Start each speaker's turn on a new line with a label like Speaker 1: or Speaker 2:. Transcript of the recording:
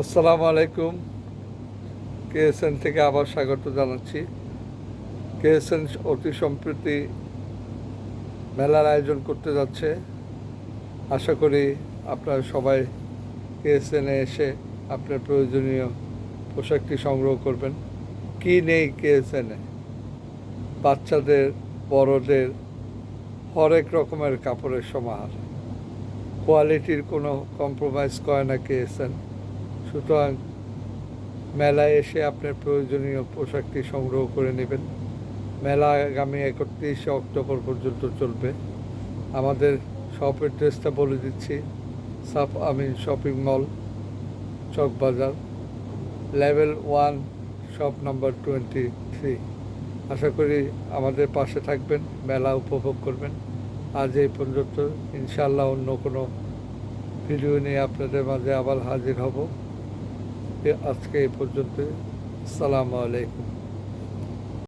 Speaker 1: আসসালামু আলাইকুম। কেএসএন থেকে আবার স্বাগত জানাচ্ছি। কেএসএন অতি সম্প্রতি মেলার আয়োজন করতে যাচ্ছে। আশা করি আপনারা সবাই কেএসএনে এসে আপনার প্রয়োজনীয় পোশাকটি সংগ্রহ করবেন। কি নেই কেএসএনে? বাচ্চাদের, বড়দের হরেক রকমের কাপড়ের সমাহার। কোয়ালিটির কোনো কম্প্রোমাইজ করে না কেএসএন। সুতরাং মেলায় এসে আপনার প্রয়োজনীয় পোশাকটি সংগ্রহ করে নেবেন। মেলা আগামী 31শে অক্টোবর পর্যন্ত চলবে। আমাদের শপের ড্রেসটা বলে দিচ্ছি। Saf Amin shopping mall, Chawkbazar, level 1, shop number 23। আশা করি আমাদের পাশে থাকবেন, মেলা উপভোগ করবেন। আজ এই পর্যন্ত। ইনশাআল্লাহ অন্য কোনো ভিডিও নিয়ে আপনাদের মাঝে আবার হাজির হব। আজকে এই পর্যন্ত। আসসালামু আলাইকুম।